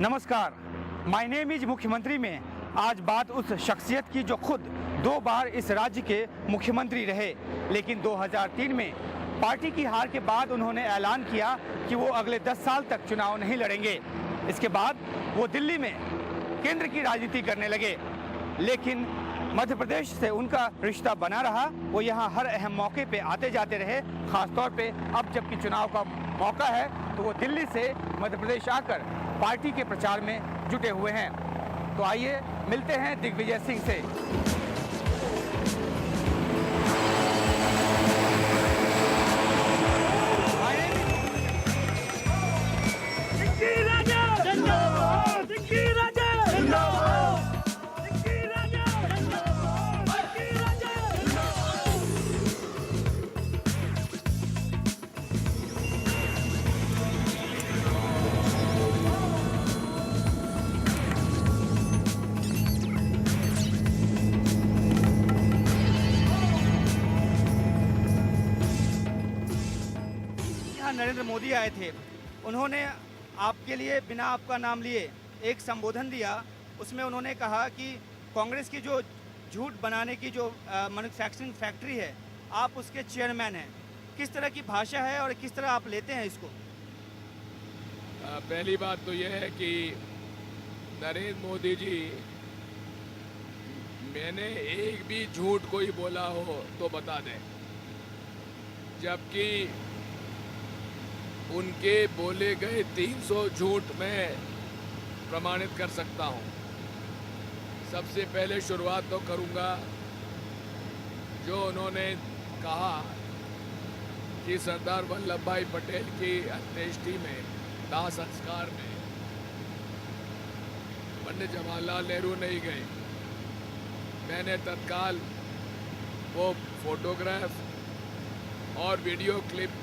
नमस्कार, my name is मुख्यमंत्री में आज बात उस शख्सियत की जो खुद 2 बार इस राज्य के मुख्यमंत्री रहे, लेकिन 2003 में पार्टी की हार के बाद उन्होंने ऐलान किया कि वो अगले 10 साल तक चुनाव नहीं लड़ेंगे। इसके बाद वो दिल्ली में केंद्र की राजनीति करने लगे, लेकिन मध्य प्रदेश से उनका रिश्ता बना रहा। वो यहाँ हर अहम मौके पे आते जाते रहे। खासतौर पे अब जबकि चुनाव का मौका है तो वो दिल्ली से मध्य प्रदेश आकर पार्टी के प्रचार में जुटे हुए हैं। तो आइए मिलते हैं दिग्विजय सिंह से। नरेंद्र मोदी आए थे, उन्होंने आपके लिए बिना आपका नाम लिए एक संबोधन दिया। उसमें उन्होंने कहा कि कांग्रेस की जो झूठ बनाने की जो मैन्युफैक्चरिंग फैक्ट्री है, आप उसके चेयरमैन हैं। किस तरह की भाषा है और किस तरह आप लेते हैं इसको? पहली बात तो यह है कि नरेंद्र मोदी जी, मैंने एक भी झूठ कोई बोला हो तो बता दें, जबकि उनके बोले गए 300 झूठ मैं प्रमाणित कर सकता हूं। सबसे पहले शुरुआत तो करूंगा जो उन्होंने कहा कि सरदार वल्लभ भाई पटेल की अंत्येष्टि में, दाह संस्कार में पंडित जवाहरलाल नेहरू नहीं गए। मैंने तत्काल वो फोटोग्राफ और वीडियो क्लिप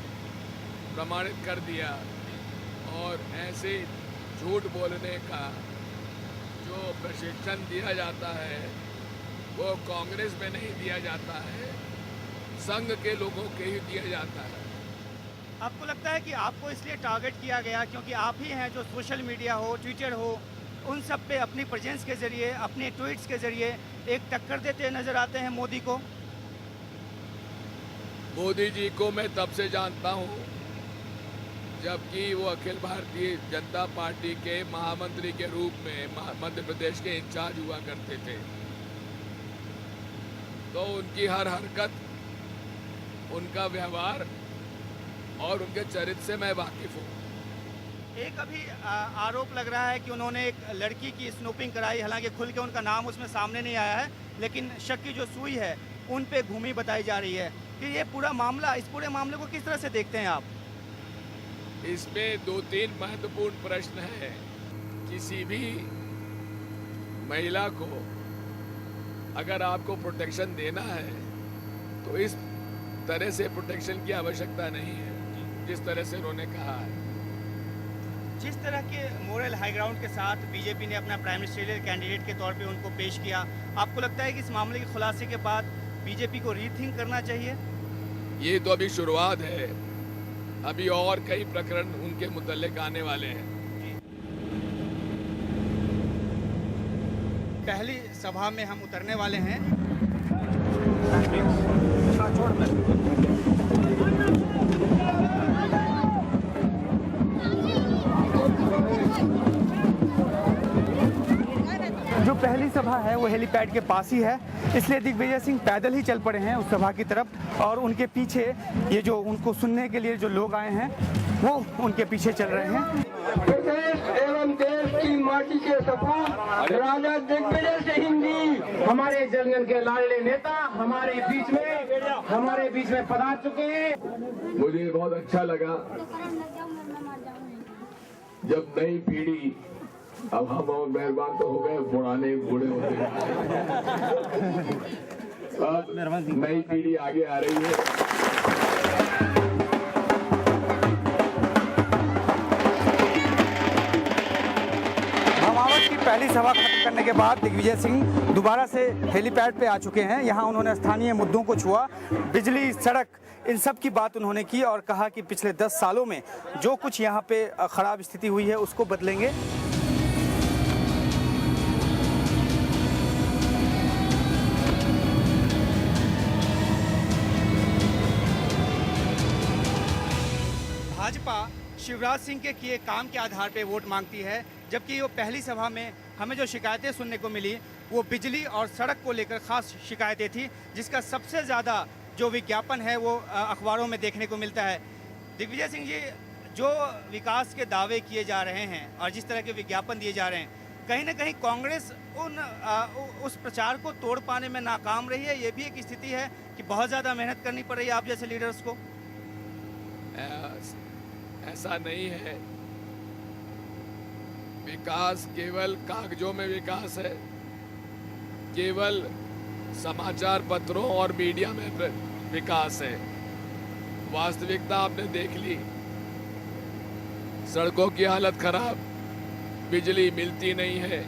प्रमाणित कर दिया, और ऐसे झूठ बोलने का जो प्रशिक्षण दिया जाता है वो कांग्रेस में नहीं दिया जाता है, संघ के लोगों के ही दिया जाता है। आपको लगता है कि आपको इसलिए टारगेट किया गया क्योंकि आप ही हैं जो सोशल मीडिया हो, ट्विटर हो, उन सब पे अपनी प्रेजेंस के जरिए, अपने ट्वीट्स के जरिए एक टक्कर देते नजर आते हैं मोदी को? मोदी जी को मैं तब से जानता हूँ जबकि वो अखिल भारतीय जनता पार्टी के महामंत्री के रूप में मध्य प्रदेश के इंचार्ज हुआ करते थे। तो उनकी हर हरकत, उनका व्यवहार और उनके चरित्र से मैं वाकिफ हूँ। एक अभी आरोप लग रहा है कि उन्होंने एक लड़की की स्नूपिंग कराई, हालांकि खुल के उनका नाम उसमें सामने नहीं आया है, लेकिन शक की जो सुई है उन पे घूमी बताई जा रही है कि ये पूरा मामला, इस पूरे मामले को किस तरह से देखते हैं आप? इसमें 2-3 महत्वपूर्ण प्रश्न हैं। किसी भी महिला को अगर आपको प्रोटेक्शन देना है तो इस तरह से प्रोटेक्शन की आवश्यकता नहीं है जिस तरह से उन्होंने कहा है। जिस तरह के मोरल हाई ग्राउंड के साथ बीजेपी ने अपना प्राइम मिनिस्टरियल कैंडिडेट के तौर पे उनको पेश किया, आपको लगता है कि इस मामले के खुलासे के बाद बीजेपी को रीथिंक करना चाहिए? ये तो अभी शुरुआत है, अभी और कई प्रकरण उनके मुतल्लिक आने वाले हैं। पहली सभा में हम उतरने वाले हैं। जो पहली सभा है वो हेलीपैड के पास ही है, इसलिए दिग्विजय सिंह पैदल ही चल पड़े हैं उस सभा की तरफ, और उनके पीछे ये जो उनको सुनने के लिए जो लोग आए हैं वो उनके पीछे चल रहे हैं। प्रदेश एवं देश की माटी के सपूत राजा दिग्विजय सिंह जी, हमारे जनगण के लाडले नेता हमारे बीच में पधार चुके हैं। मुझे बहुत अच्छा लगा जब नई पीढ़ी, अब हम और मेहरबान तो हो गए, पुराने बूढ़े होते हैं, अब नई पीढ़ी आगे आ रही है। पहली सभा खत्म करने के बाद दिग्विजय सिंह दोबारा से हेलीपैड पे आ चुके हैं। यहाँ उन्होंने स्थानीय मुद्दों को छुआ, बिजली, सड़क, इन सब की बात उन्होंने की और कहा कि पिछले 10 सालों में जो कुछ यहाँ पे खराब स्थिति हुई है उसको बदलेंगे। भाजपा शिवराज सिंह के किए काम के आधार पे वोट मांगती है, जबकि वो पहली सभा में हमें जो शिकायतें सुनने को मिली वो बिजली और सड़क को लेकर खास शिकायतें थी, जिसका सबसे ज़्यादा जो विज्ञापन है वो अखबारों में देखने को मिलता है। दिग्विजय सिंह जी, जो विकास के दावे किए जा रहे हैं और जिस तरह के विज्ञापन दिए जा रहे हैं, कहीं ना कहीं कांग्रेस उस प्रचार को तोड़ पाने में नाकाम रही है। ये भी एक स्थिति है कि बहुत ज़्यादा मेहनत करनी पड़ रही है आप जैसे लीडर्स को। ऐसा नहीं है, विकास केवल कागजों में विकास है, केवल समाचार पत्रों और मीडिया में विकास है। वास्तविकता आपने देख ली, सड़कों की हालत खराब, बिजली मिलती नहीं है,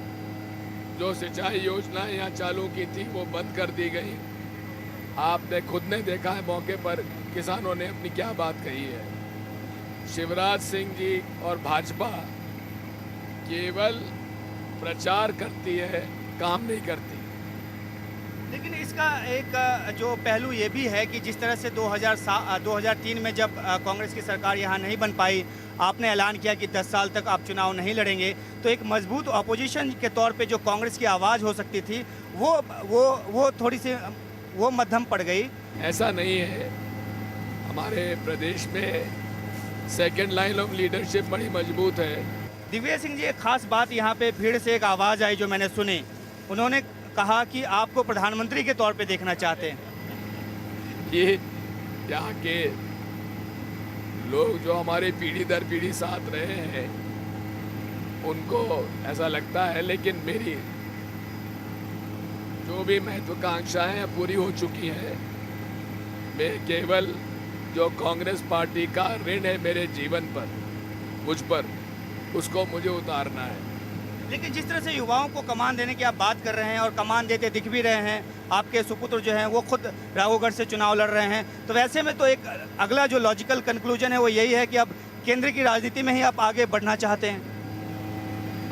जो सिंचाई योजनाएं यहाँ चालू की थी वो बंद कर दी गई। आपने खुद ने देखा है मौके पर किसानों ने अपनी क्या बात कही है। शिवराज सिंह जी और भाजपा केवल प्रचार करती है, काम नहीं करती। लेकिन इसका एक जो पहलू ये भी है कि जिस तरह से 2003 में जब कांग्रेस की सरकार यहाँ नहीं बन पाई, आपने ऐलान किया कि 10 साल तक आप चुनाव नहीं लड़ेंगे, तो एक मजबूत अपोजिशन के तौर पे जो कांग्रेस की आवाज़ हो सकती थी वो थोड़ी सी वो मध्यम पड़ गई। ऐसा नहीं है, हमारे प्रदेश में सेकेंड लाइन ऑफ लीडरशिप बड़ी मजबूत है। दिग्विजय सिंह जी, एक खास बात यहाँ पे भीड़ से एक आवाज़ आई जो मैंने सुनी, उन्होंने कहा कि आपको प्रधानमंत्री के तौर पे देखना चाहते हैं। ये यहाँ के लोग जो हमारे पीढ़ी दर पीढ़ी साथ रहे हैं उनको ऐसा लगता है, लेकिन मेरी जो भी महत्वाकांक्षाएं पूरी हो चुकी हैं। मैं केवल जो कांग्रेस पार्टी का ऋण है मेरे जीवन पर, मुझ पर, उसको मुझे उतारना है। लेकिन जिस तरह से युवाओं को कमान देने की आप बात कर रहे हैं और कमान देते दिख भी रहे हैं, आपके सुपुत्र जो हैं वो खुद राघवगढ़ से चुनाव लड़ रहे हैं, तो वैसे में तो एक अगला जो लॉजिकल कंक्लूजन है वो यही है कि अब केंद्र की राजनीति में ही आप आगे बढ़ना चाहते हैं।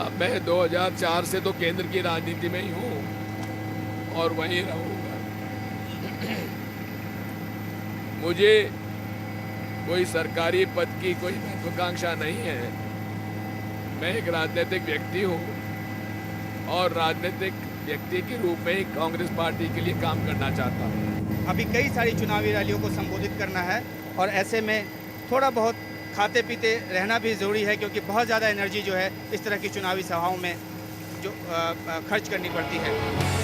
अब मैं 2004 से तो केंद्र की राजनीति में ही हूँ और वहीं रहूँगा। मुझे कोई सरकारी पद की कोई महत्वाकांक्षा नहीं है। मैं एक राजनीतिक व्यक्ति हूँ और राजनीतिक व्यक्ति के रूप में ही कांग्रेस पार्टी के लिए काम करना चाहता हूँ। अभी कई सारी चुनावी रैलियों को संबोधित करना है और ऐसे में थोड़ा बहुत खाते पीते रहना भी ज़रूरी है, क्योंकि बहुत ज़्यादा एनर्जी जो है इस तरह की चुनावी सभाओं में जो खर्च करनी पड़ती है।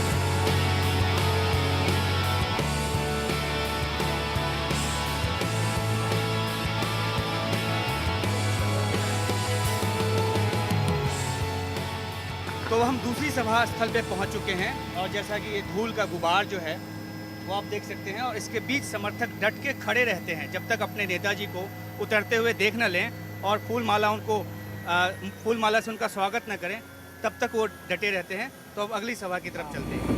तो हम दूसरी सभा स्थल पे पहुंच चुके हैं और जैसा कि ये धूल का गुबार जो है वो आप देख सकते हैं, और इसके बीच समर्थक डट के खड़े रहते हैं जब तक अपने नेताजी को उतरते हुए देख न लें और फूल माला से उनका स्वागत न करें, तब तक वो डटे रहते हैं। तो अब अगली सभा की तरफ चलते हैं।